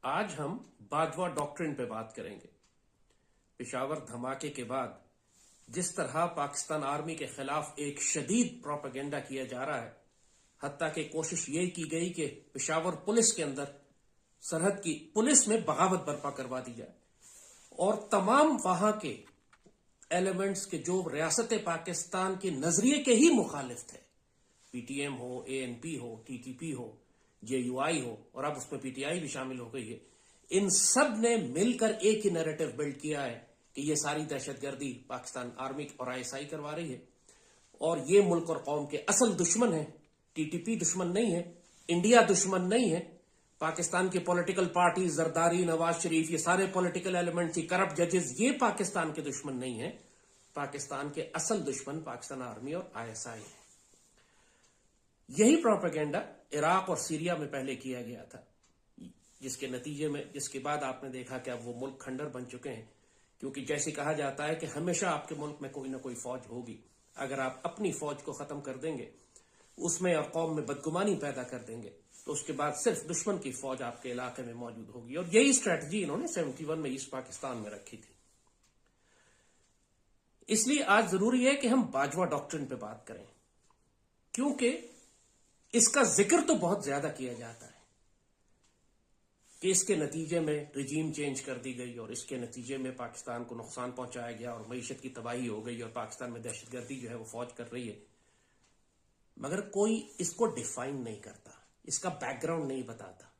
आज हम बाजवा डॉक्ट्रिन पे बात करेंगे। पेशावर धमाके के बाद जिस तरह पाकिस्तान आर्मी के खिलाफ एक शदीद प्रोपेगेंडा किया जा रहा है, हत्ता कि कोशिश ये की गई कि पेशावर पुलिस के अंदर सरहद की पुलिस में बगावत बर्पा करवा दी जाए और तमाम वहां के एलिमेंट्स के जो रियासत पाकिस्तान के नजरिए के ही मुखालिफ थे, पीटीएम हो, एएनपी हो, टीटीपी हो, जेयूआई हो और अब उसमें पीटीआई भी शामिल हो गई है, इन सब ने मिलकर एक ही नैरेटिव बिल्ड किया है कि ये सारी दहशतगर्दी पाकिस्तान आर्मी और आईएसआई करवा रही है और ये मुल्क और कौम के असल दुश्मन है। टीटीपी दुश्मन नहीं है, इंडिया दुश्मन नहीं है, पाकिस्तान की पॉलिटिकल पार्टी, जरदारी, नवाज शरीफ, ये सारे पॉलिटिकल एलिमेंट्स, ये करप्ट जजेस, ये पाकिस्तान के दुश्मन नहीं है। पाकिस्तान के असल दुश्मन पाकिस्तान आर्मी और आईएसआई है। यही प्रोपेगेंडा इराक और सीरिया में पहले किया गया था, जिसके नतीजे में, जिसके बाद आपने देखा कि अब वो मुल्क खंडर बन चुके हैं, क्योंकि जैसे कहा जाता है कि हमेशा आपके मुल्क में कोई ना कोई फौज होगी। अगर आप अपनी फौज को खत्म कर देंगे, उसमें और कौम में बदगुमानी पैदा कर देंगे, तो उसके बाद सिर्फ दुश्मन की फौज आपके इलाके में मौजूद होगी। और यही स्ट्रैटेजी इन्होंने 71 में ईस्ट पाकिस्तान में रखी थी। इसलिए आज जरूरी है कि हम बाजवा डॉक्ट्रिन पे बात करें, क्योंकि इसका जिक्र तो बहुत ज्यादा किया जाता है कि इसके नतीजे में रिजीम चेंज कर दी गई और इसके नतीजे में पाकिस्तान को नुकसान पहुंचाया गया और मईशत की तबाही हो गई और पाकिस्तान में दहशतगर्दी जो है वो फौज कर रही है। मगर कोई इसको डिफाइन नहीं करता, इसका बैकग्राउंड नहीं बताता,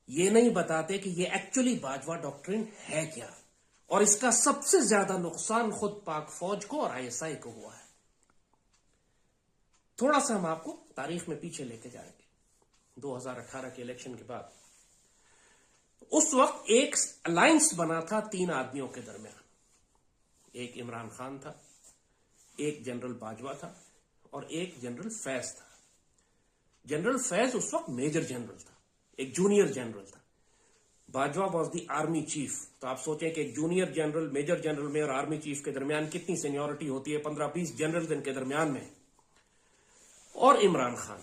ये नहीं बताते कि ये एक्चुअली बाजवा डॉक्ट्रिन है क्या, और इसका सबसे ज्यादा नुकसान खुद पाक फौज को और आईएसआई को हुआ है। थोड़ा सा हम आपको तारीख में पीछे लेके जाएंगे। 2018 के इलेक्शन के बाद उस वक्त एक अलायंस बना था 3 आदमियों के दरमियान। एक इमरान खान था, एक जनरल बाजवा था और एक जनरल फैज था। जनरल फैज उस वक्त मेजर जनरल था, एक जूनियर जनरल था। Bajwa was the army chief. तो आप सोचें कि एक जूनियर जनरल, मेजर जनरल में और आर्मी चीफ के दरमियान कितनी सीनियोरिटी होती है, 15-20 जनरल इनके दरमियान में। और इमरान खान,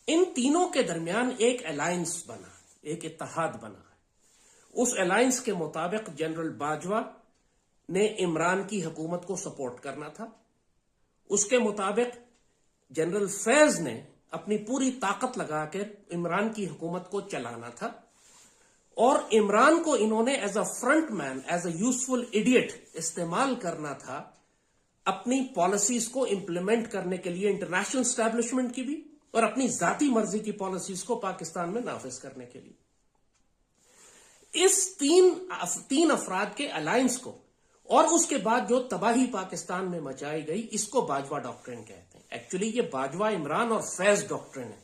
इन तीनों के दरमियान एक अलायंस बना, एक इत्तेहाद बना। उस अलायंस के मुताबिक जनरल बाजवा ने इमरान की हुकूमत को सपोर्ट करना था। उसके मुताबिक जनरल फैज ने अपनी पूरी ताकत लगाकर इमरान की हुकूमत को चलाना था और इमरान को इन्होंने as a front man, as a useful idiot इस्तेमाल करना था अपनी पॉलिसीज को इंप्लीमेंट करने के लिए, इंटरनेशनल एस्टैब्लिशमेंट की भी और अपनी जाती मर्जी की पॉलिसीज को पाकिस्तान में नाफिज करने के लिए। इस तीन अफराद के अलायंस को और उसके बाद जो तबाही पाकिस्तान में मचाई गई, इसको बाजवा डॉक्ट्रिन कहते हैं। एक्चुअली ये बाजवा, इमरान और फैज डॉक्ट्रिन है।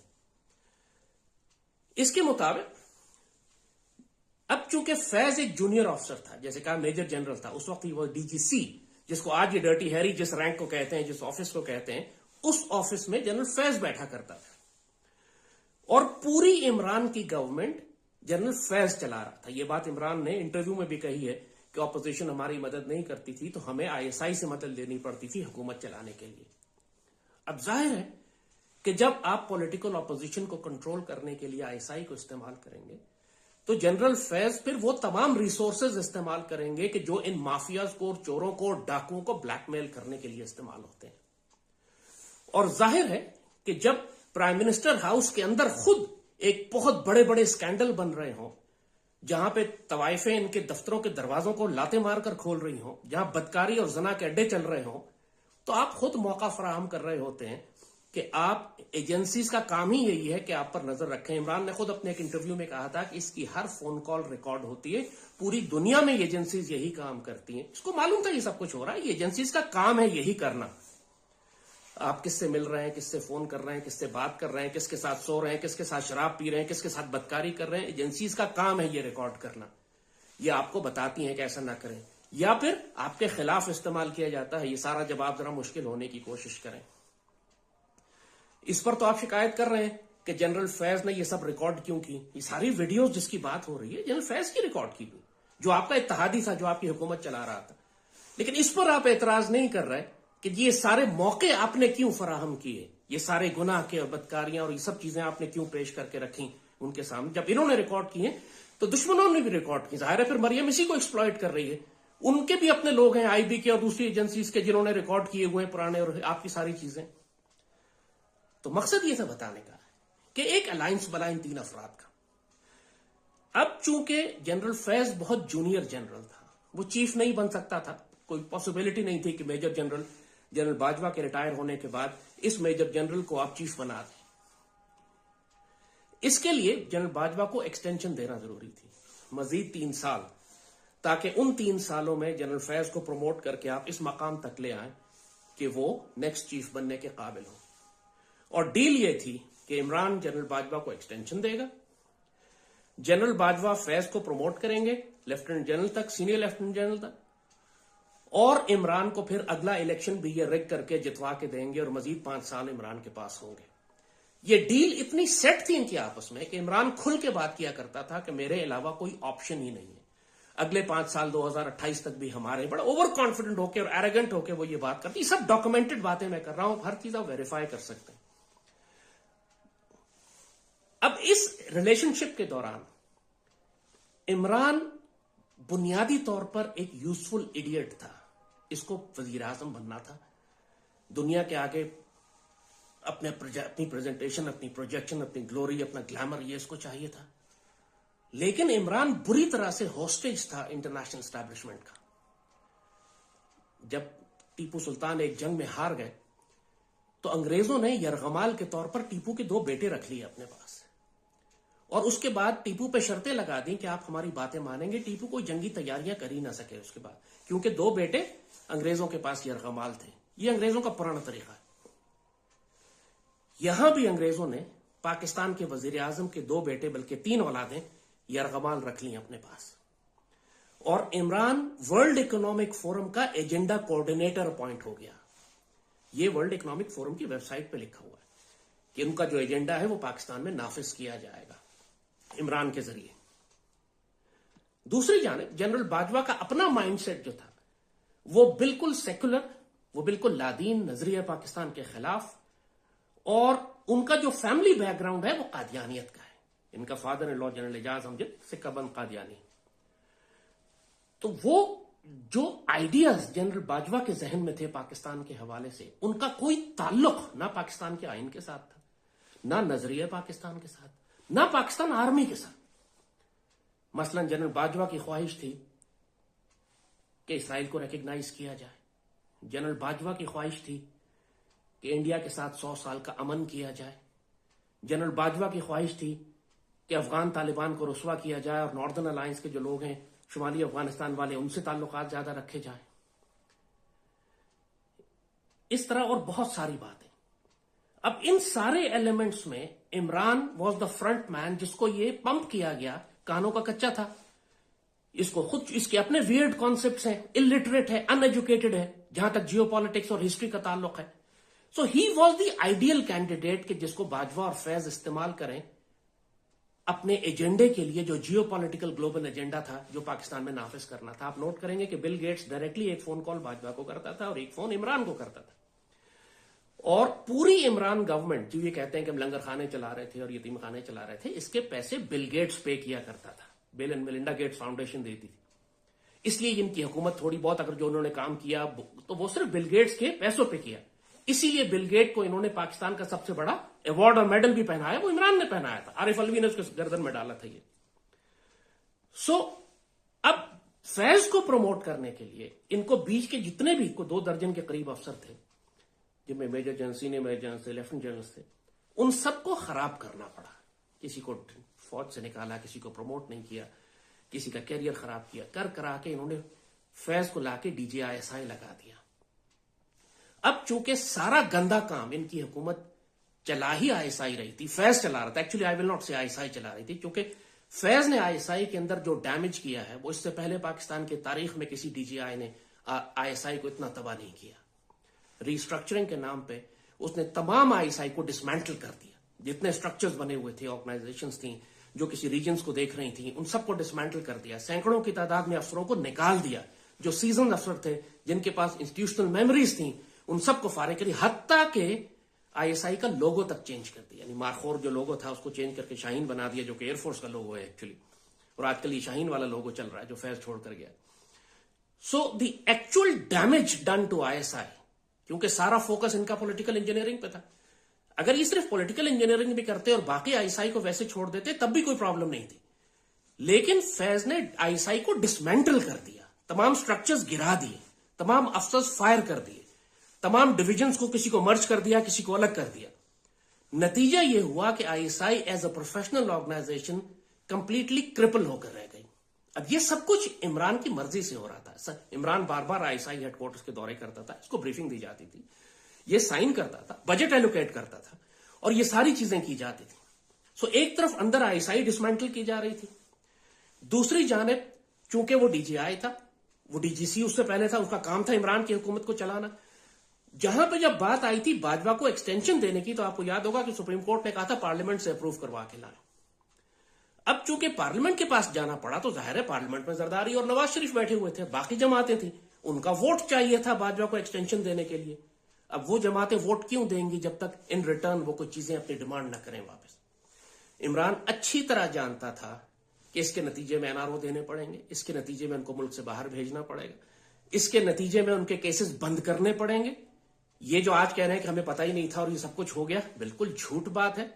इसके मुताबिक अब चूंकि फैज एक जूनियर ऑफिसर था, जैसे कहा मेजर जनरल था, उस वक्त ही वो डीजीसी, जिसको आज ये डर्टी हैरी जिस रैंक को कहते हैं, जिस ऑफिस को कहते हैं, उस ऑफिस में जनरल फैज बैठा करता था और पूरी इमरान की गवर्नमेंट जनरल फैज चला रहा था। यह बात इमरान ने इंटरव्यू में भी कही है कि ऑपोजिशन हमारी मदद नहीं करती थी तो हमें आईएसआई से मदद लेनी पड़ती थी हुकूमत चलाने के लिए। अब जाहिर है कि जब आप पॉलिटिकल ऑपोजिशन को कंट्रोल करने के लिए आईएसआई को इस्तेमाल करेंगे तो जनरल फैज फिर वो तमाम रिसोर्सेज इस्तेमाल करेंगे कि जो इन माफियाज को, चोरों को, डाकुओं को ब्लैकमेल करने के लिए इस्तेमाल होते हैं। और जाहिर है कि जब प्राइम मिनिस्टर हाउस के अंदर खुद एक बहुत बड़े बड़े स्कैंडल बन रहे हों, जहां पे तवाइफें इनके दफ्तरों के दरवाजों को लाते मारकर खोल रही हों, जहां बदकारी और जना के अड्डे चल रहे हों, तो आप खुद मौका फराहम कर रहे होते हैं कि आप एजेंसीज का काम ही यही है कि आप पर नजर रखें। इमरान ने खुद अपने एक इंटरव्यू में कहा था कि इसकी हर फोन कॉल रिकॉर्ड होती है, पूरी दुनिया में एजेंसीज यही काम करती हैं। इसको मालूम था ये सब कुछ हो रहा है, ये एजेंसीज का काम है यही करना। आप किससे मिल रहे हैं, किससे फोन कर रहे हैं, किससे बात कर रहे हैं, किसके साथ सो रहे हैं, किसके साथ शराब पी रहे हैं, किसके साथ बदकारी कर रहे हैं, एजेंसीज का काम है ये रिकॉर्ड करना। ये आपको बताती हैं कि ऐसा ना करें, या फिर आपके खिलाफ इस्तेमाल किया जाता है। ये सारा जवाब जरा मुश्किल होने की कोशिश करें। इस पर तो आप शिकायत कर रहे हैं कि जनरल फैज ने ये सब रिकॉर्ड क्यों की। ये सारी वीडियोस जिसकी बात हो रही है जनरल फैज की रिकॉर्ड की गई, जो आपका इत्तेहादी था, जो आपकी हुकूमत चला रहा था। लेकिन इस पर आप एतराज नहीं कर रहे कि ये सारे मौके आपने क्यों फराहम किए, ये सारे गुनाह के और बदकारियां और ये सब चीजें आपने क्यों पेश करके रखी उनके सामने। जब इन्होंने रिकॉर्ड किए तो दुश्मनों ने भी रिकॉर्ड किए। जाहिर है फिर मरियम इसी को एक्सप्लॉइट कर रही है। उनके भी अपने लोग हैं आईबी के और दूसरी एजेंसीज के जिन्होंने रिकॉर्ड किए हुए हैं पुराने और आपकी सारी चीजें। तो मकसद ये था बताने का कि एक अलायंस बना इन 3 अफराद का। अब चूंकि जनरल फैज बहुत जूनियर जनरल था, वो चीफ नहीं बन सकता था, कोई पॉसिबिलिटी नहीं थी कि मेजर जनरल बाजवा के रिटायर होने के बाद इस मेजर जनरल को आप चीफ बना दें। इसके लिए जनरल बाजवा को एक्सटेंशन देना जरूरी थी, मजीद 3 साल, ताकि उन 3 सालों में जनरल फैज को प्रमोट करके आप इस मकाम तक ले आए कि वो नेक्स्ट चीफ बनने के काबिल हो। और डील ये थी कि इमरान जनरल बाजवा को एक्सटेंशन देगा, जनरल बाजवा फैज को प्रमोट करेंगे लेफ्टिनेंट जनरल तक, सीनियर लेफ्टिनेंट जनरल तक, और इमरान को फिर अगला इलेक्शन भी ये रिग करके जितवा के देंगे और मजीद 5 साल इमरान के पास होंगे। ये डील इतनी सेट थी इनकी आपस में कि इमरान खुल के बात किया करता था कि मेरे अलावा कोई ऑप्शन ही नहीं है, अगले 5 साल 2028 तक भी हमारे। बड़ा ओवर कॉन्फिडेंट होकर और एरोगेंट होकर वो ये बात करती। सब डॉक्यूमेंटेड बातें मैं कर रहा हूं, हर चीज आप वेरीफाई कर सकते हैं। अब इस रिलेशनशिप के दौरान इमरान बुनियादी तौर पर एक यूजफुल इडियट था। इसको वजीर आजम बनना था, दुनिया के आगे अपनी प्रेजेंटेशन, अपनी प्रोजेक्शन, अपनी ग्लोरी, अपना ग्लैमर, ये इसको चाहिए था। लेकिन इमरान बुरी तरह से हॉस्टेज था इंटरनेशनल एस्टैब्लिशमेंट का। जब टीपू सुल्तान एक जंग में हार गए तो अंग्रेजों ने यरगमाल के तौर पर टीपू के 2 बेटे रख लिए अपने पास, और उसके बाद टीपू पे शर्तें लगा दी कि आप हमारी बातें मानेंगे। टीपू कोई जंगी तैयारियां कर ही ना सके उसके बाद, क्योंकि 2 बेटे अंग्रेजों के पास यरगमाल थे। ये अंग्रेजों का पुराना तरीका है। यहां भी अंग्रेजों ने पाकिस्तान के वजीर आजम के 2 बेटे बल्कि 3 औलादें यरगमाल रख ली अपने पास। और इमरान वर्ल्ड इकोनॉमिक फोरम का एजेंडा कोऑर्डिनेटर अपॉइंट हो गया। ये वर्ल्ड इकोनॉमिक फोरम की वेबसाइट पे लिखा हुआ है कि उनका जो एजेंडा है वो पाकिस्तान में नाफिज किया जाएगा इमरान के जरिए। दूसरी जानिब जनरल बाजवा का अपना माइंडसेट जो था वो बिल्कुल सेकुलर, वो बिल्कुल लादीन नजरिया पाकिस्तान के खिलाफ, और उनका जो फैमिली बैकग्राउंड है वो कादियानियत का है। इनका father in law general Ejaz Amjad सिक्काबंद कादियानी। तो वो जो आइडियाज जनरल बाजवा के जहन में थे पाकिस्तान के हवाले से, उनका कोई ताल्लुक ना पाकिस्तान के आइन के साथ था, ना नजरिया पाकिस्तान के साथ, ना पाकिस्तान आर्मी के साथ। मसलन जनरल बाजवा की ख्वाहिश थी कि इसराइल को रिकग्नाइज किया जाए, जनरल बाजवा की ख्वाहिश थी कि इंडिया के साथ 100 साल का अमन किया जाए, जनरल बाजवा की ख्वाहिश थी कि अफगान तालिबान को रुस्वा किया जाए और नॉर्दर्न अलायंस के जो लोग हैं शुमाली अफगानिस्तान वाले, उनसे ताल्लुकात ज्यादा रखे जाए। इस तरह और बहुत सारी बातें। अब इन सारे एलिमेंट्स में Imran was the front man, जिसको ये पंप किया गया, कानों का कच्चा था, इसको खुद, इसके अपने वियर्ड कॉन्सेप्ट्स हैं, इलिटरेट है, अनएजुकेटेड है जहां तक जियोपॉलिटिक्स और हिस्ट्री का ताल्लुक है। So he was the ideal candidate कि जिसको बाजवा और फैज इस्तेमाल करें अपने एजेंडे के लिए, जो जियोपॉलिटिकल ग्लोबल एजेंडा था जो पाकिस्तान में नाफिज करना था। आप नोट करेंगे कि बिल गेट्स डायरेक्टली एक फोन कॉल बाजवा को करता था और एक फोन इमरान को करता था। और पूरी इमरान गवर्नमेंट जो ये कहते हैं कि हम लंगर खाने चला रहे थे और यतीम खाने चला रहे थे, इसके पैसे बिल गेट्स पे किया करता था। Bill and Melinda Gates foundation देती थी। इसलिए इनकी हुकूमत थोड़ी बहुत अगर जो उन्होंने काम किया तो वो सिर्फ बिल गेट्स के पैसों पे किया। इसीलिए बिल गेट को इन्होंने पाकिस्तान का सबसे बड़ा अवार्ड और मेडल भी पहनाया, वो इमरान ने पहनाया था। आरिफ अलवी ने उसके गर्दन में डाला था ये। अब फैज को प्रमोट करने के लिए इनको बीच के जितने भी 2 दर्जन के करीब अफसर थे, जिनमें major general, senior major general से लेफ्टिनेंट जनरल थे, उन सबको खराब करना पड़ा। किसी को फौज से निकाला, किसी को प्रमोट नहीं किया, किसी का कैरियर खराब किया, कर करा के इन्होंने फैज को लाके DGISI लगा दिया। अब चूंकि सारा गंदा काम इनकी हुकूमत चला ही ISI रही थी, फैज चला रहा था। एक्चुअली आई विल नॉट से ISI चला रही थी, क्योंकि फैज ने ISI के अंदर जो डैमेज किया है वो इससे पहले पाकिस्तान की तारीख में किसी DGI ने ISI को इतना तबाह नहीं किया। रिस्ट्रक्चरिंग के नाम पे उसने तमाम ISI को डिसमेंटल कर दिया। जितने स्ट्रक्चर्स बने हुए थे, ऑर्गेनाइजेशंस थी जो किसी रीजन्स को देख रही थी, उन सबको डिसमेंटल कर दिया। सैकड़ों की तादाद में अफसरों को निकाल दिया, जो सीजन अफसर थे, जिनके पास इंस्टीट्यूशनल मेमोरीज थी, उन सबको फारिग करी। हत्ता के आईएसआई का लोगो तक चेंज कर दिया, यानी मारखोर जो लोगो था उसको चेंज करके शाहीन बना दिया, जो कि एयरफोर्स का लोगो है एक्चुअली, और आजकल ये शाहीन वाला लोगो चल रहा है जो फैज छोड़ कर गया। So the actual damage done to ISI, क्योंकि सारा फोकस इनका पॉलिटिकल इंजीनियरिंग पे था। अगर ये सिर्फ पॉलिटिकल इंजीनियरिंग भी करते और बाकी आईएसआई को वैसे छोड़ देते तब भी कोई प्रॉब्लम नहीं थी, लेकिन फैज ने आईएसआई को डिसमेंटल कर दिया, तमाम स्ट्रक्चर्स गिरा दिए, तमाम अफसर्स फायर कर दिए, तमाम डिविजन्स को किसी को मर्ज कर दिया, किसी को अलग कर दिया। नतीजा यह हुआ कि ISI as a professional organization completely cripple होकर रह गई। अब यह सब कुछ इमरान की मर्जी से हो रहा था। इमरान बार बार आईएसआई हेडक्वार्टर्स के दौरे करता था, इसको ब्रीफिंग दी जाती थी, ये साइन करता था, बजट एलोकेट करता था, और ये सारी चीजें की जाती थी। सो एक तरफ अंदर आईएसआई डिसमेंटल की जा रही थी, दूसरी जानिब चूंकि वो डीजीआई था, वो डीजीसी उससे पहले था, उसका काम था इमरान की हुकूमत को चलाना। जहां पे जब बात आई थी बाजवा को एक्सटेंशन देने की, तो आपको याद होगा कि सुप्रीम कोर्ट ने कहा था पार्लियामेंट से अप्रूव करवा के लाए। अब चूंकि पार्लियामेंट के पास जाना पड़ा तो जाहिर है पार्लियामेंट में जरदारी और नवाज शरीफ बैठे हुए थे, बाकी जमातें थी, उनका वोट चाहिए था बाजवा को एक्सटेंशन देने के लिए। अब वो जमातें वोट क्यों देंगी जब तक इन रिटर्न वो कुछ चीजें अपनी डिमांड न करें वापस। इमरान अच्छी तरह जानता था कि इसके नतीजे में एनआरओ देने पड़ेंगे, इसके नतीजे में उनको मुल्क से बाहर भेजना पड़ेगा, इसके नतीजे में उनके केसेस बंद करने पड़ेंगे। ये जो आज कह रहे हैं कि हमें पता ही नहीं था और ये सब कुछ हो गया, बिल्कुल झूठ बात है।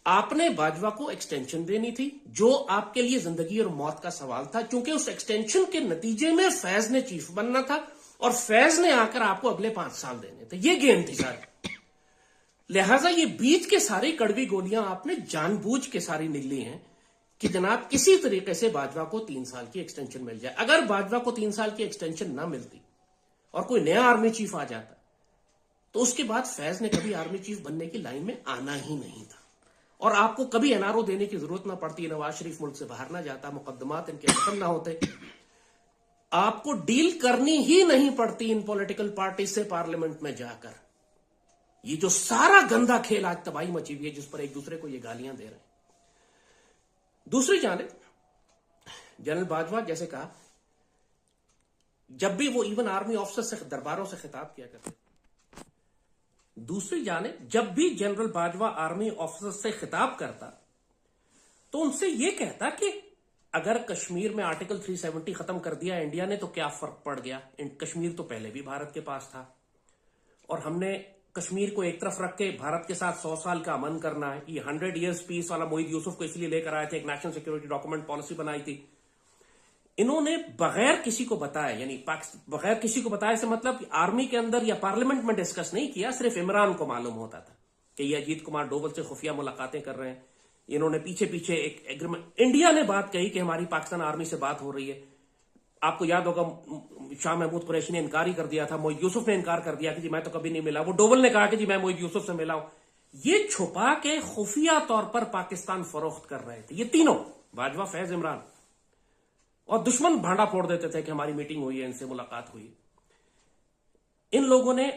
आपने बाजवा को एक्सटेंशन देनी थी, जो आपके लिए जिंदगी और मौत का सवाल था, क्योंकि उस एक्सटेंशन के नतीजे में फैज ने चीफ बनना था और फैज ने आकर आपको अगले 5 साल देने थे। ये गेम थी सारी। लिहाजा ये बीच के सारी कड़वी गोलियां आपने जानबूझ के सारी निगली हैं कि जनाब किसी तरीके से बाजवा को 3 साल की एक्सटेंशन मिल जाए। अगर बाजवा को 3 साल की एक्सटेंशन ना मिलती और कोई नया आर्मी चीफ आ जाता तो उसके बाद फैज ने कभी आर्मी चीफ बनने की लाइन में आना ही नहीं था, और आपको कभी एनआरओ देने की जरूरत ना पड़ती, नवाज शरीफ मुल्क से बाहर ना जाता, मुकदमात इनके खत्म ना होते, आपको डील करनी ही नहीं पड़ती इन पॉलिटिकल पार्टी से पार्लियामेंट में जाकर। ये जो सारा गंदा खेल आज तबाही मची हुई है, जिस पर एक दूसरे को ये गालियां दे रहे हैं। दूसरी जानिब जनरल बाजवा जैसे कहा, जब भी वो इवन आर्मी ऑफिसर से दरबारों से खिताब किया करते, दूसरी जानिब जब भी जनरल बाजवा आर्मी ऑफिसर से खिताब करता तो उनसे यह कहता कि अगर कश्मीर में आर्टिकल 370 खत्म कर दिया इंडिया ने तो क्या फर्क पड़ गया, कश्मीर तो पहले भी भारत के पास था और हमने कश्मीर को एक तरफ रख के भारत के साथ 100 साल का अमन करना है। ये 100 years पीस वाला मोहित यूसुफ को इसलिए लेकर आए थे, एक नेशनल सिक्योरिटी डॉक्यूमेंट पॉलिसी बनाई थी। इन्होंने बगैर किसी को बताए, यानी बगैर किसी को बताए से मतलब आर्मी के अंदर या पार्लियामेंट में डिस्कस नहीं किया, सिर्फ इमरान को मालूम होता था कि ये अजीत कुमार डोवल से खुफिया मुलाकातें कर रहे हैं। इन्होंने पीछे पीछे एक एग्रीमेंट, इंडिया ने बात कही कि हमारी पाकिस्तान आर्मी से बात हो रही है। आपको याद होगा शाह महमूद कुरैशी ने इनकार ही कर दिया था, मोहित यूसुफ ने इनकार कर दिया कि जी मैं तो कभी नहीं मिला, वो डोवल ने कहा कि जी मैं मोहित यूसुफ से मिला हूं। ये छुपा के खुफिया तौर पर पाकिस्तान फरोख्त कर रहे थे ये तीनों, बाजवा, फैज, इमरान, और दुश्मन भांडा फोड़ देते थे कि हमारी मीटिंग हुई है, इनसे मुलाकात हुई। इन लोगों ने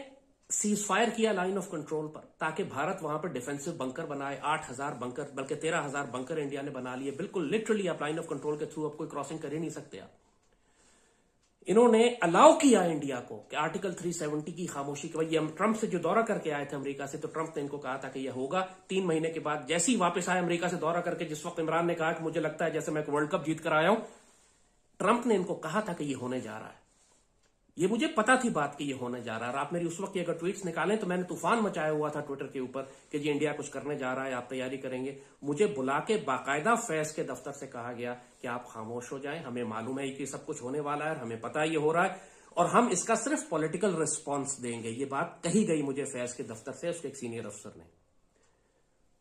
सीज फायर किया लाइन ऑफ कंट्रोल पर ताकि भारत वहां पर डिफेंसिव बंकर बनाए। 8000 बंकर, बल्कि 13000 बंकर इंडिया ने बना लिए। बिल्कुल लिटरली आप लाइन ऑफ कंट्रोल के थ्रू अब कोई क्रॉसिंग कर ही नहीं सकते आप। इन्होंने अलाउ किया इंडिया को कि आर्टिकल 370 की खामोशी के वजह, हम ट्रंप से जो दौरा करके आए थे अमेरिका से, तो ट्रंप ने इनको कहा था कि यह होगा 3 महीने के बाद। जैसे ही वापस आए अमेरिका से दौरा करके, जिस वक्त इमरान ने कहा कि मुझे लगता है जैसे मैं वर्ल्ड कप जीत कर आया हूं, ट्रंप ने इनको कहा था कि यह होने जा रहा है। ये मुझे पता थी बात कि ये होने जा रहा है। आप मेरी उस वक्त अगर ट्वीट्स निकालें तो मैंने तूफान मचाया हुआ था ट्विटर के ऊपर कि जी इंडिया कुछ करने जा रहा है, आप तैयारी करेंगे। मुझे बुला के बाकायदा फैज के दफ्तर से कहा गया कि आप खामोश हो जाएं, हमें मालूम है कि सब कुछ होने वाला है, हमें पता है ये हो रहा है और हम इसका सिर्फ पॉलिटिकल रिस्पॉन्स देंगे। ये बात कही गई मुझे फैज के दफ्तर से, उसके एक सीनियर अफसर ने।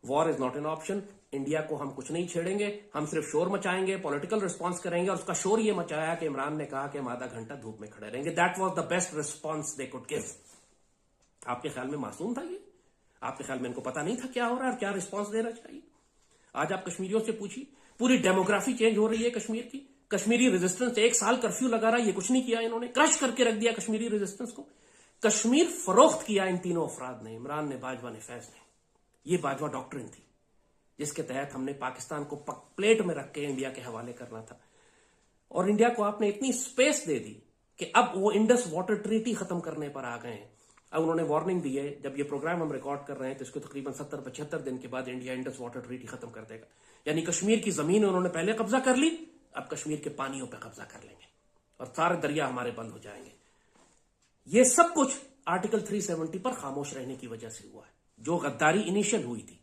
War is not an option, India को हम कुछ नहीं छेड़ेंगे, हम सिर्फ शोर मचाएंगे, पॉलिटिकल रिस्पॉन्स करेंगे। और उसका शोर ये मचाया कि इमरान ने कहा कि हम आधा घंटा धूप में खड़े रहेंगे। That was the best response they could give. आपके ख्याल में मासूम था ये? आपके ख्याल में इनको पता नहीं था क्या हो रहा है और क्या रिस्पॉन्स देना चाहिए? आज आप कश्मीरियों से पूछिए, पूरी डेमोग्राफी चेंज हो रही है कश्मीर की। कश्मीरी रेजिस्टेंस 1 साल कर्फ्यू लगा रहा है, ये कुछ नहीं किया इन्होंने, क्रश करके रख दिया कश्मीरी रेजिस्टेंस को। कश्मीर फरोख्त किया इन तीनों अफराद ने, इमरान ने, बाजवा ने, फैज ने। ये बाजवा डॉक्ट्रिन थी जिसके तहत हमने पाकिस्तान को प्लेट में रख के इंडिया के हवाले करना था। और इंडिया को आपने इतनी स्पेस दे दी कि अब वो इंडस वाटर ट्रीटी खत्म करने पर आ गए हैं। अब उन्होंने वार्निंग दी है, जब ये प्रोग्राम हम रिकॉर्ड कर रहे हैं तो इसको तकरीबन 70-75 दिन के बाद इंडिया इंडस वाटर ट्रीटी खत्म कर देगा। यानी कश्मीर की जमीन उन्होंने पहले कब्जा कर ली, अब कश्मीर के पानियों पर कब्जा कर लेंगे और सारे दरिया हमारे बंद हो जाएंगे। ये सब कुछ आर्टिकल 370 पर खामोश रहने की वजह से हुआ है। जो गद्दारी इनिशियल हुई थी,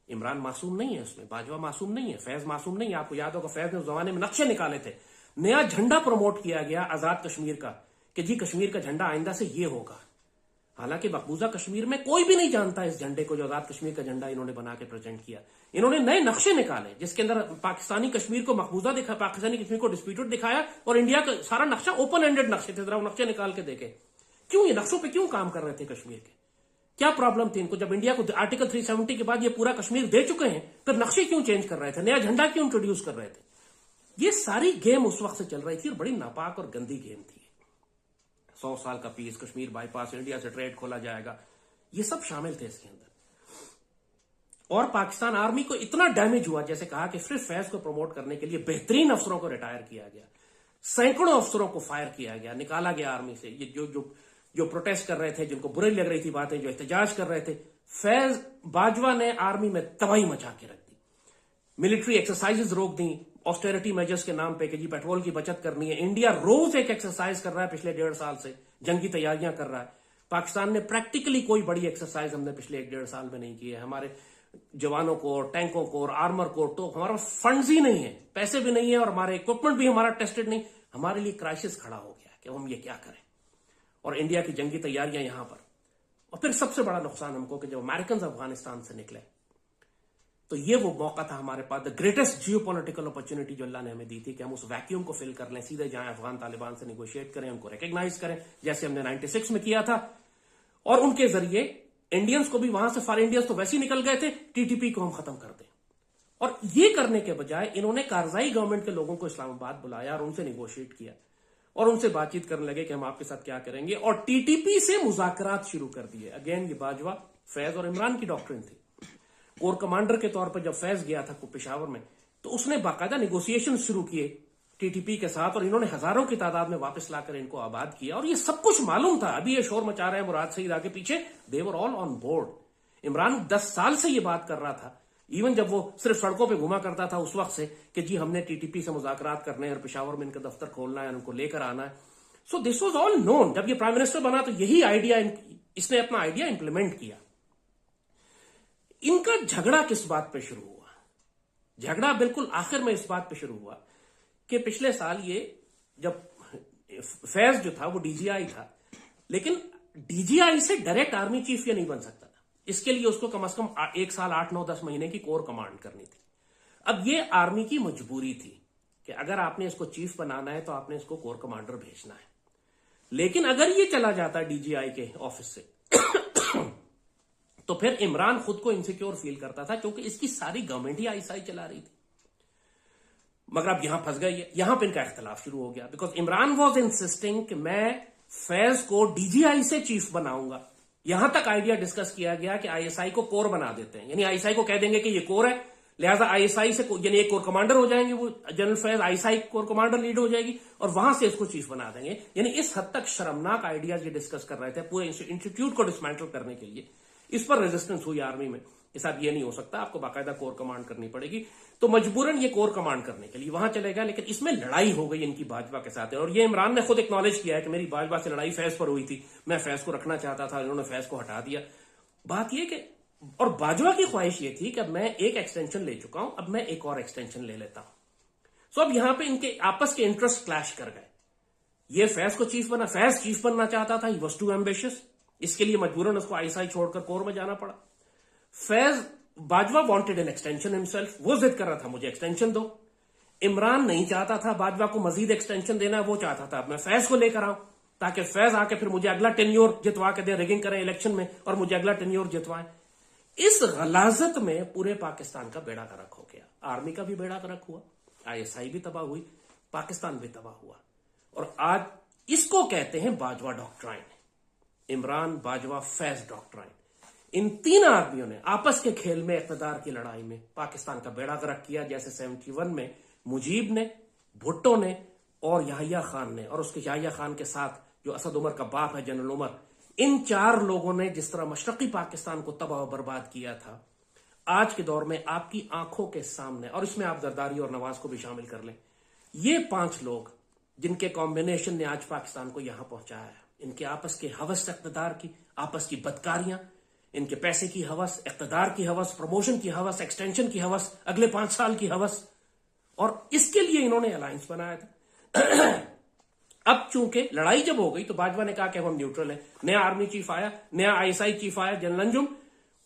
इमरान मासूम नहीं है उसमें, बाजवा मासूम नहीं है, फैज मासूम नहीं है। आपको याद होगा फैज ने उस जमाने में नक्शे निकाले थे, नया झंडा प्रमोट किया गया आजाद कश्मीर का कि जी कश्मीर का झंडा आइंदा से ये होगा। हालांकि मकबूजा कश्मीर में कोई भी नहीं जानता इस झंडे को जो आजाद कश्मीर का झंडा इन्होंने बना के प्रेजेंट किया। इन्होंने नए नक्शे निकाले जिसके अंदर पाकिस्तानी कश्मीर को मकबूजा दिखा, पाकिस्तानी कश्मीर को डिस्प्यूटेड दिखाया और इंडिया का सारा नक्शा ओपन एंडेड नक्शे थे। जरा वो नक्शे निकाल के देखे, क्यों ये नक्शों पे क्यों काम कर रहे थे कश्मीर के, क्या प्रॉब्लम थी इनको? जब इंडिया को आर्टिकल 370 के बाद ये पूरा कश्मीर दे चुके हैं, फिर नक्शे क्यों चेंज कर रहे थे, नया झंडा क्यों इंट्रोड्यूस कर रहे थे? ये सारी गेम उस वक्त से चल रही थी और बड़ी नापाक और गंदी गेम थी। 100 साल का पीस, कश्मीर बाईपास, इंडिया से ट्रेड खोला जाएगा, ये सब शामिल थे इसके अंदर। और पाकिस्तान आर्मी को इतना डैमेज हुआ, जैसे कहा कि सिर्फ फैज को प्रमोट करने के लिए बेहतरीन अफसरों को रिटायर किया गया, सैकड़ों अफसरों को फायर किया गया, निकाला गया आर्मी से। ये जो प्रोटेस्ट कर रहे थे, जिनको बुरी लग रही थी बातें, जो एहतजाज कर रहे थे, फैज बाजवा ने आर्मी में तबाही मचा के रख दी। मिलिट्री एक्सरसाइजेज रोक दी ऑस्टेरिटी मेजर्स के नाम पे कि जी पेट्रोल की बचत करनी है। इंडिया रोज एक एक्सरसाइज कर रहा है पिछले 1.5 साल से, जंगी तैयारियां कर रहा है। पाकिस्तान ने प्रैक्टिकली कोई बड़ी एक्सरसाइज हमने पिछले 1-1.5 साल में नहीं की है। हमारे जवानों को, टैंकों को और आर्मर को, तो हमारा फंड्स ही नहीं है, पैसे भी नहीं है और हमारे इक्विपमेंट भी हमारा टेस्टेड नहीं। हमारे लिए क्राइसिस खड़ा हो गया कि हम ये क्या करें, और इंडिया की जंगी तैयारियां यहां पर। और फिर सबसे बड़ा नुकसान हमको कि जब अमेरिकन अफगानिस्तान से निकले तो ये वो मौका था हमारे पास, द ग्रेटेस्ट जियोपॉलिटिकल अपॉर्चुनिटी जो अल्लाह ने हमें दी थी कि हम उस वैक्यूम को फिल कर लें, सीधे जाएं अफगान तालिबान से निगोशिएट करें, उनको रिकॉग्नाइज करें जैसे हमने 96 में किया था, और उनके जरिए इंडियंस को भी वहां से, फॉर इंडियंस तो वैसे ही निकल गए थे, टीटीपी को हम खत्म कर दें। और ये करने के बजाय इन्होंने कारजाई गवर्नमेंट के लोगों को इस्लामाबाद बुलाया और उनसे निगोशिएट किया और उनसे बातचीत करने लगे कि हम आपके साथ क्या करेंगे, और टीटीपी से मुज़ाकरात शुरू कर दिए। अगेन ये बाजवा, फैज और इमरान की डॉक्ट्रिन थी। कोर कमांडर के तौर पर जब फैज गया था पेशावर में, तो उसने बाकायदा निगोशिएशन शुरू किए टीटीपी के साथ, और इन्होंने हजारों की तादाद में वापस लाकर इनको आबाद किया। और ये सब कुछ मालूम था। अभी ये शोर मचा रहे हैं मुराद सईद आगे पीछे, they were all on board. Imran 10 साल से ये बात कर रहा था, इवन जब वो सिर्फ सड़कों पे घुमा करता था उस वक्त से, कि जी हमने टीटीपी से मुज़ाकरात करने हैं और पेशावर में इनका दफ्तर खोलना है, उनको लेकर आना है। So this was all known. जब ये प्राइम मिनिस्टर बना तो यही आइडिया, इसने अपना आइडिया इंप्लीमेंट किया। इनका झगड़ा किस बात पे शुरू हुआ? झगड़ा बिल्कुल आखिर में इस बात पे शुरू हुआ कि पिछले साल ये, जब फैज जो था वो डीजीआई था, लेकिन डीजीआई से डायरेक्ट आर्मी चीफ ये नहीं बन सकता था। इसके लिए उसको कम से कम 1 साल 8, 9, 10 महीने की कोर कमांड करनी थी। अब ये आर्मी की मजबूरी थी कि अगर आपने इसको चीफ बनाना है तो आपने इसको कोर कमांडर भेजना है। लेकिन अगर ये चला जाता डीजीआई के ऑफिस से तो फिर इमरान खुद को इनसिक्योर फील करता था, क्योंकि इसकी सारी गवर्नमेंट ही आईएसआई चला रही थी। मगर अब यहां फंस गई है, यहां पर इनका इख्तलाफ शुरू हो गया, बिकॉज इमरान वॉज इंसिस्टिंग कि मैं फैज को डीजीआई से चीफ बनाऊंगा। यहां तक आइडिया डिस्कस किया गया कि आईएसआई को कोर बना देते हैं, यानी आईएसआई को कह देंगे कि ये कोर है, लिहाजा आईएसआई से यानी एक कोर कमांडर हो जाएंगे वो general Faiz, ISI core commander lead हो जाएगी और वहां से इसको चीफ बना देंगे। यानी इस हद तक शर्मनाक आइडियाज ये डिस्कस कर रहे थे पूरे इंस्टीट्यूट को डिसमेंटल करने के लिए। इस पर रेजिस्टेंस हुई आर्मी में, इस अब ये नहीं हो सकता, आपको बाकायदा कोर कमांड करनी पड़ेगी। तो मजबूरन ये कोर कमांड करने के लिए वहां चले गए, लेकिन इसमें लड़ाई हो गई इनकी बाजवा के साथ। और ये इमरान ने खुद एक्नॉलेज किया है कि मेरी बाजवा से लड़ाई फैज पर हुई थी, मैं फैज को रखना चाहता था, इन्होंने फैज को हटा दिया। बात यह कि, और बाजवा की ख्वाहिश ये थी कि अब मैं एक एक्सटेंशन ले चुका हूं, अब मैं एक और एक्सटेंशन ले लेता हूं। सो अब यहां पे इनके आपस के इंटरेस्ट क्लैश कर गए। ये फैज को चीफ बना, फैज चीफ बनना चाहता था, ही वाज टू एम्बिशियस, इसके लिए मजबूरन उसको आईएसआई छोड़कर कोर में जाना पड़ा। Faiz, Bajwa wanted an extension himself, वो जिद कर रहा था मुझे एक्सटेंशन दो। इमरान नहीं चाहता था बाजवा को मजीद एक्सटेंशन देना, वो चाहता था मैं फैज को लेकर आऊं ताकि फैज आके फिर मुझे अगला टेन्योर जितवा के दे, रिगिंग करें इलेक्शन में और मुझे अगला टेन्योर जितवाएं। इस गलाजत में पूरे पाकिस्तान का बेड़ा गर्क हो गया। आर्मी का भी बेड़ा गर्क हुआ, आईएसआई भी तबाह हुई, पाकिस्तान भी तबाह हुआ। और आज इसको कहते हैं बाजवा डॉक्ट्राइन, इमरान बाजवा फैज डॉक्ट्राइन। इन 3 आदमियों ने आपस के खेल में, इक़्तिदार की लड़ाई में पाकिस्तान का बेड़ा गर्क किया, जैसे 71 में मुजीब ने, भुट्टो ने और याहिया खान ने, और उसके याहिया खान के साथ जो असद उमर का बाप है जनरल उमर, इन 4 लोगों ने जिस तरह मशरकी पाकिस्तान को तबाह और बर्बाद किया था, आज के दौर में आपकी आंखों के सामने, और इसमें आप जरदारी और नवाज को भी शामिल कर लें, ये 5 लोग जिनके कॉम्बिनेशन ने आज पाकिस्तान को यहां पहुंचाया है, इनके आपस के हवस इख्तिदार की, आपस की बदकारियां, इनके पैसे की हवस, इख्तिदार की हवस, प्रमोशन की हवस, एक्सटेंशन की हवस, अगले 5 साल की हवस, और इसके लिए इन्होंने अलायंस बनाया था। अब चूंकि लड़ाई जब हो गई तो बाजवा ने कहा कि हम न्यूट्रल हैं। नया आर्मी चीफ आया, नया आईएसआई चीफ आया, जनरल अंजुम,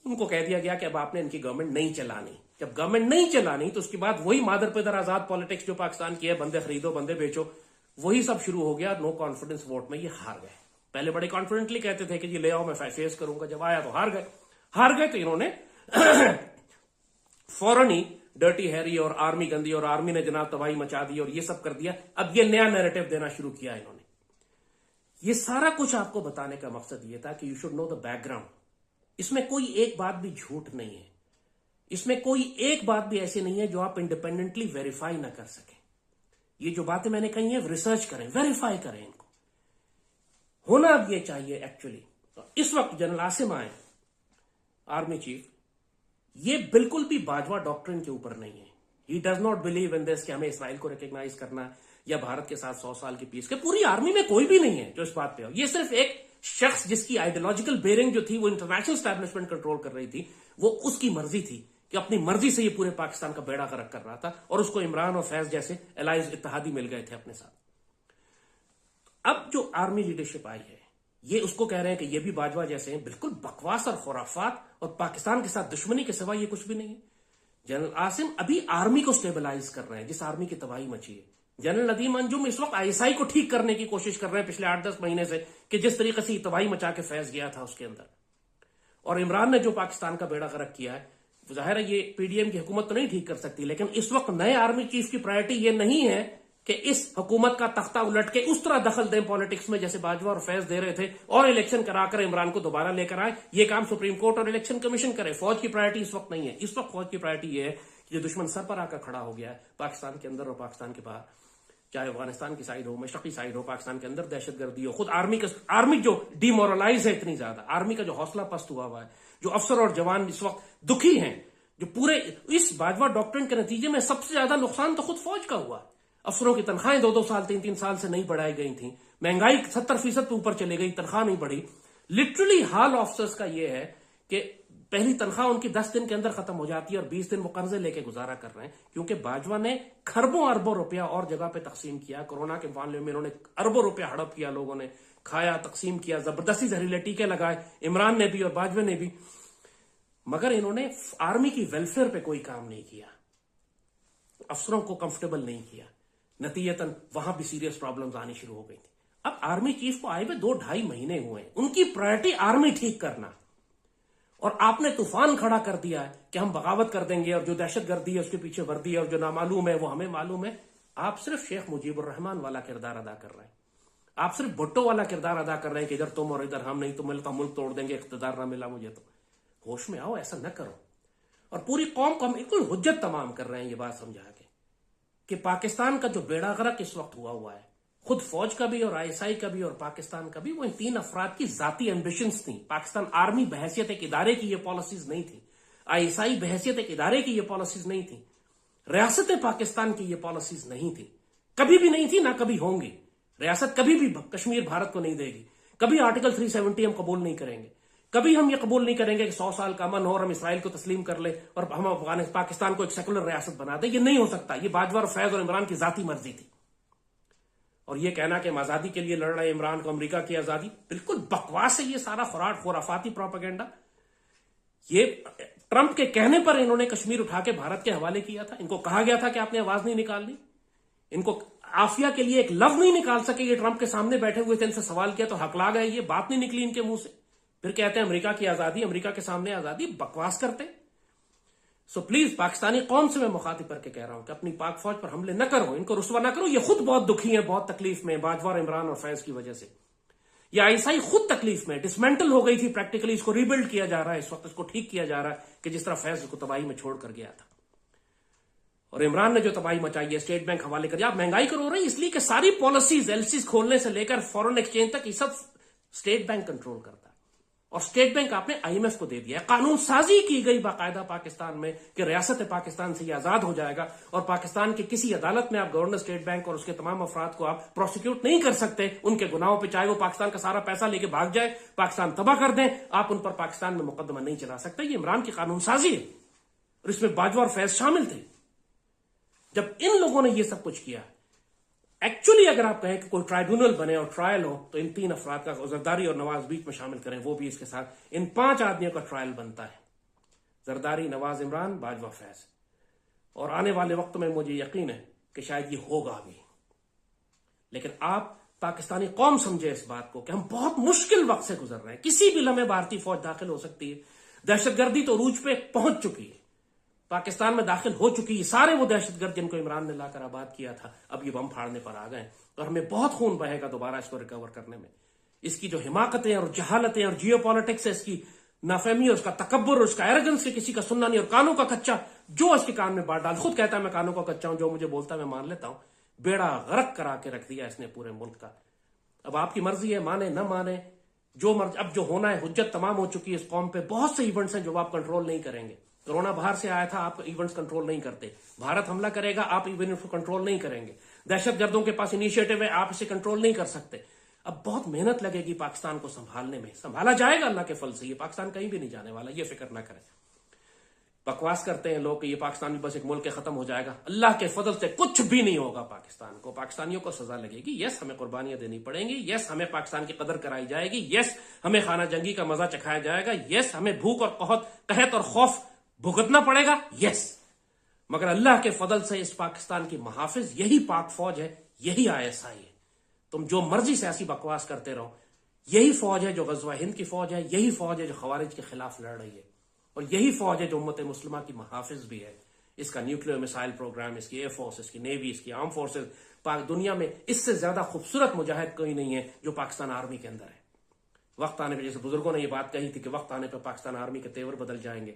उनको कह दिया गया कि अब आपने इनकी गवर्नमेंट नहीं चलानी। जब गवर्नमेंट नहीं चलानी तो उसके बाद वही मादर पिदर आजाद पॉलिटिक्स जो पाकिस्तान की है, बंदे खरीदो बंदे बेचो, वही सब शुरू हो गया। नो कॉन्फिडेंस वोट में ये हार गए। पहले बड़े कॉन्फिडेंटली कहते थे कि ये ले आओ मैं फेस करूंगा, जब आया तो हार गए तो इन्होंने फौरन ही डर्टी हैरी और आर्मी गंदी और आर्मी ने जनाब तबाही मचा दी और ये सब कर दिया। अब ये नया नैरेटिव देना शुरू किया इन्होंने। ये सारा कुछ आपको बताने का मकसद ये था कि you should know the background. इसमें कोई एक बात भी झूठ नहीं है, इसमें कोई एक बात भी ऐसी नहीं है जो आप इंडिपेंडेंटली वेरीफाई ना कर सकें। ये जो बातें मैंने कही है रिसर्च करें, वेरीफाई करें, इनको होना अब ये चाहिए एक्चुअली। तो इस वक्त जनरल आसिम आए आर्मी चीफ, ये बिल्कुल भी बाजवा डॉक्ट्रिन के ऊपर नहीं है। He does not believe in this कि हमें इसराइल को रिकॉग्नाइज करना है या भारत के साथ 100 साल की पीस के। पूरी आर्मी में कोई भी नहीं है जो इस बात पे हो। ये सिर्फ एक शख्स जिसकी आइडियोलॉजिकल बेरिंग जो थी वो इंटरनेशनल एस्टैब्लिशमेंट कंट्रोल कर रही थी, वो उसकी मर्जी थी कि अपनी मर्जी से ये पूरे पाकिस्तान का बेड़ा गर्क कर रहा था और उसको इमरान और फैज जैसे एलाइज इत्तेहादी मिल गए थे अपने साथ। अब जो आर्मी लीडरशिप आई है ये उसको कह रहे हैं कि ये भी बाजवा जैसे हैं, बिल्कुल बकवास और खुराफात और पाकिस्तान के साथ दुश्मनी के सिवा ये कुछ भी नहीं है। जनरल आसिम अभी आर्मी को स्टेबलाइज कर रहे हैं जिस आर्मी की तबाही मची है। जनरल नदीम अंजुम इस वक्त आईएसआई को ठीक करने की कोशिश कर रहे हैं पिछले 8-10 महीने से कि जिस तरीके से तबाही मचा के फैज गया था उसके अंदर। और इमरान ने जो पाकिस्तान का बेड़ा गर्क किया है, जाहिर है ये पीडीएम की हुकूमत तो नहीं ठीक कर सकती, लेकिन इस वक्त नए आर्मी चीफ की प्रायोरिटी ये नहीं है कि इस हुकूमत का तख्ता उलट के उस तरह दखल दें पॉलिटिक्स में जैसे बाजवा और फैज दे रहे थे और इलेक्शन कराकर इमरान को दोबारा लेकर आए। ये काम सुप्रीम कोर्ट और इलेक्शन कमीशन करे। फौज की प्रायोरिटी इस वक्त नहीं है। इस वक्त फौज की प्रायोरिटी ये है कि जो दुश्मन सर पर आकर खड़ा हो गया है पाकिस्तान के अंदर और पाकिस्तान के बाहर, चाहे अफगानिस्तान की साइड हो, मशरकी साइड हो, पाकिस्तान के अंदर दहशतगर्दी हो, खुद आर्मी जो डिमोरलाइज है इतनी ज्यादा, आर्मी का जो हौसला पस्त हुआ हुआ है, जो अफसर और जवान इस वक्त दुखी हैं, जो पूरे इस बाजवा डॉक्ट्रिन के नतीजे में सबसे ज्यादा नुकसान तो खुद फौज का हुआ। अफसरों की तनख्वाहें 2-2 साल 3-3 साल से नहीं बढ़ाई गई थी, महंगाई 70% पे ऊपर चले गई, तनख्वाह नहीं बढ़ी। लिटरली हाल ऑफिसर्स का यह है कि पहली तनख्वाह उनकी 10 दिन के अंदर खत्म हो जाती है और 20 दिन वो कर्जे लेके गुजारा कर रहे हैं, क्योंकि बाजवा ने खरबों अरबों रुपया और जगह पे तकसीम किया। कोरोना के मामले में इन्होंने अरबों रुपया हड़प किया, लोगों ने खाया, तकसीम किया, जबरदस्ती जहरीले टीके लगाए, इमरान ने भी और बाजवा ने भी, मगर इन्होंने आर्मी की वेलफेयर पे कोई काम नहीं किया, अफसरों को कंफर्टेबल नहीं किया। नतीजतन वहां भी सीरियस प्रॉब्लम्स आनी शुरू हो गई थी। अब आर्मी चीफ को आए हुए 2-2.5 महीने हुए हैं, उनकी प्रायोरिटी आर्मी ठीक करना, और आपने तूफान खड़ा कर दिया है कि हम बगावत कर देंगे और जो दहशतगर्दी है उसके पीछे वर्दी है और जो नामालूम है वो हमें मालूम है। आप सिर्फ शेख मुजीबुर रहमान वाला किरदार अदा कर रहे हैं, आप सिर्फ भुट्टो वाला किरदार अदा कर रहे हैं कि इधर तुम और इधर हम, नहीं तो मिलता मुल्क तोड़ देंगे, इख्तिदार ना मिला मुझे तो। होश में आओ, ऐसा न करो। और पूरी कौम को हम बिल्कुल हुज्जत तमाम कर रहे हैं ये बात समझा के कि पाकिस्तान का जो बेड़ा गर्क इस वक्त हुआ है, खुद फौज का भी और आईएसआई का भी और पाकिस्तान का भी, वो इन 3 अफराद की जाती एम्बिशंस थी। पाकिस्तान आर्मी बहैसियत एक इदारे की ये पॉलिसीज नहीं थी, आईएसआई बहैसियत एक इदारे की ये पॉलिसीज नहीं थी, रियासत पाकिस्तान की ये पॉलिसीज नहीं थी, कभी भी नहीं थी, ना कभी होंगी। रियासत कभी भी कश्मीर भारत को नहीं देगी, कभी आर्टिकल 370 हम कबूल नहीं करेंगे, कभी हम ये कबूल नहीं करेंगे कि 100 साल का अमन हो और हम इसराइल को तस्लीम कर ले और हम अफगानिस्तान पाकिस्तान को एक सेकुलर रियासत बना दे। ये नहीं हो सकता। ये बाजवा और फैज और इमरान की जाती मर्जी थी। और ये कहना कि हम आजादी के लिए लड़ रहे हैं, इमरान को अमेरिका की आजादी, बिल्कुल बकवास है ये सारा खुराफाती प्रोपेगेंडा। ये ट्रंप के कहने पर इन्होंने कश्मीर उठा के भारत के हवाले किया था। इनको कहा गया था कि आपने आवाज नहीं निकालनी, इनको आफिया के लिए एक लफ्ज नहीं निकाल सके। ये ट्रंप के सामने बैठे हुए थे, इनसे सवाल किया तो हकला गए, ये बात नहीं निकली इनके मुंह से। फिर कहते हैं अमेरिका की आजादी, अमेरिका के सामने आजादी, बकवास करते। सो प्लीज पाकिस्तानी कौम से मैं मुखातिब करके कह रहा हूं कि अपनी पाक फौज पर हमले न करो, इनको रुस्वा न करो। ये खुद बहुत दुखी है, बहुत तकलीफ में, बाजवा, इमरान और फैज की वजह से। ये आईएसआई खुद तकलीफ में, डिसमेंटल हो गई थी प्रैक्टिकली, इसको रीबिल्ड किया जा रहा है इस वक्त, इसको ठीक किया जा रहा है कि जिस तरह फैज को तबाही में छोड़कर गया था। और इमरान ने जो तबाही मचाई है, स्टेट बैंक हवाले कर, आप महंगाई करो रही इसलिए कि सारी पॉलिसीज एलसीज खोलने से लेकर फॉरेन एक्सचेंज तक ये सब स्टेट बैंक कंट्रोल करता है। और स्टेट बैंक आपने आईएमएफ को दे दिया है। कानून साजी की गई बाकायदा पाकिस्तान में कि रियासत पाकिस्तान से ये आजाद हो जाएगा और पाकिस्तान की किसी अदालत में आप गवर्नर स्टेट बैंक और उसके तमाम अफराद को आप प्रोसिक्यूट नहीं कर सकते उनके गुनाहों पे, चाहे वो पाकिस्तान का सारा पैसा लेके भाग जाए, पाकिस्तान तबाह कर दें, आप उन पर पाकिस्तान में मुकदमा नहीं चला सकते। ये इमरान की कानून साजी है और इसमें बाजवा और फैज शामिल थे। जब इन लोगों ने ये सब कुछ किया, एक्चुअली अगर आप कहें कि कोई ट्राइब्यूनल बने और ट्रायल हो तो इन 3 अफराद का, जरदारी और नवाज बीच में शामिल करें, वो भी इसके साथ, इन 5 आदमियों का ट्रायल बनता है, जरदारी, नवाज, इमरान, बाजवा, फैज। और आने वाले वक्त में मुझे यकीन है कि शायद ये होगा भी। लेकिन आप पाकिस्तानी कौम समझे इस बात को कि हम बहुत मुश्किल वक्त से गुजर रहे हैं। किसी भी लम्हे भारतीय फौज दाखिल हो सकती है। दहशतगर्दी तो रूज पे पहुंच चुकी है, पाकिस्तान में दाखिल हो चुकी है। सारे वो दहशतगर्द जिनको इमरान ने लाकर आबाद किया था अब ये बम फाड़ने पर आ गए और हमें बहुत खून बहेगा दोबारा इसको रिकवर करने में। इसकी जो हिमाकतें और जहालतें और जियो पॉलिटिक्स है, इसकी नाफहमी और उसका तकब्बुर और उसका एरोगेंस के किसी का सुनना नहीं, और कानों का कच्चा जो इसके कान में बात डाल, खुद कहता है मैं कानों का कच्चा हूं, जो मुझे बोलता है मैं मान लेता हूं। बेड़ा गर्क करा के रख दिया इसने पूरे मुल्क का। अब आपकी मर्जी है, माने न माने, जो मर्जी। अब जो होना है, हुज्जत तमाम हो चुकी है इस कौम पे। बहुत से इवेंट्स हैं जो आप कंट्रोल नहीं करेंगे। कोरोना बाहर से आया था, आप इवेंट्स कंट्रोल नहीं करते। भारत हमला करेगा, आप इवेंट्स को कंट्रोल नहीं करेंगे। दहशतगर्दों के पास इनिशिएटिव है, आप इसे कंट्रोल नहीं कर सकते। अब बहुत मेहनत लगेगी पाकिस्तान को संभालने में। संभाला जाएगा अल्लाह के फल से, ये पाकिस्तान कहीं भी नहीं जाने वाला, ये फिक्र ना करें। बकवास करते हैं लोग कि ये पाकिस्तान भी बस एक मुल्क के खत्म हो जाएगा। अल्लाह के फजल से कुछ भी नहीं होगा पाकिस्तान को। पाकिस्तानियों को सजा लगेगी। यस, हमें कुर्बानियां देनी पड़ेंगी। यस, हमें पाकिस्तान की कदर कराई जाएगी। यस, हमें खाना जंगी का मजा चखाया जाएगा। यस, हमें भूख और कहत और खौफ भुगतना पड़ेगा। यस, मगर अल्लाह के फजल से इस पाकिस्तान की मुहाफिज यही पाक फौज है, यही ISI है। तुम जो मर्जी सियासी बकवास करते रहो, यही फौज है जो गजवा हिंद की फौज है, यही फौज है जो खवारिज के खिलाफ लड़ रही है, और यही फौज है जो उम्मत मुस्लिमा की मुहाफिज भी है। इसका न्यूक्लियर मिसाइल प्रोग्राम, इसकी एयरफोर्स, इसकी नेवी, इसकी आर्म फोर्सेज, दुनिया में इससे ज्यादा खूबसूरत मुजाहिद कोई नहीं है जो पाकिस्तान आर्मी के अंदर है। वक्त आने पर, जैसे बुजुर्गों ने यह बात कही थी कि वक्त आने पर पाकिस्तान आर्मी के तेवर बदल जाएंगे,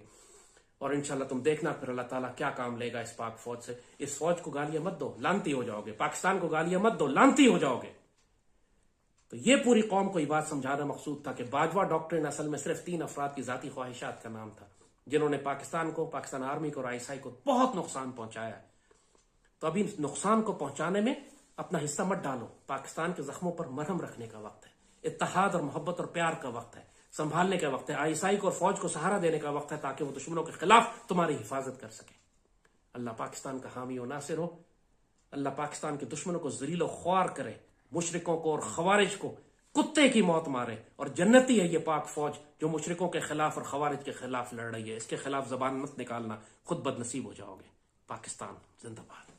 और इंशाल्लाह तुम देखना फिर अल्लाह ताला क्या काम लेगा इस पाक फौज से। इस फौज को गालियां मत दो, लानती हो जाओगे। पाकिस्तान को गालियां मत दो, लानती हो जाओगे। तो ये पूरी कौम को ये बात समझाना मकसूद था कि बाजवा डॉक्ट्रिन असल में सिर्फ 3 अफराद की जाती ख्वाहिशात का नाम था, जिन्होंने पाकिस्तान को, पाकिस्तान आर्मी को और ISI को बहुत नुकसान पहुंचाया। तो अभी नुकसान को पहुंचाने में अपना हिस्सा मत डालो। पाकिस्तान के जख्मों पर मरहम रखने का वक्त है। इत्तेहाद और मोहब्बत और प्यार का वक्त है। संभालने का वक्त है। ISI को और फौज को सहारा देने का वक्त है ताकि वो दुश्मनों के खिलाफ तुम्हारी हिफाजत कर सके। अल्लाह पाकिस्तान का हामी और नासिर हो। अल्लाह पाकिस्तान के दुश्मनों को जलीलो ख्वार करे, मुशरिकों को और खवारिज को कुत्ते की मौत मारे। और जन्नती है ये पाक फौज जो मुशरिकों के खिलाफ और खवारिज के खिलाफ लड़ रही है। इसके खिलाफ जबान मत निकालना, खुद बदनसीब हो जाओगे। पाकिस्तान जिंदाबाद।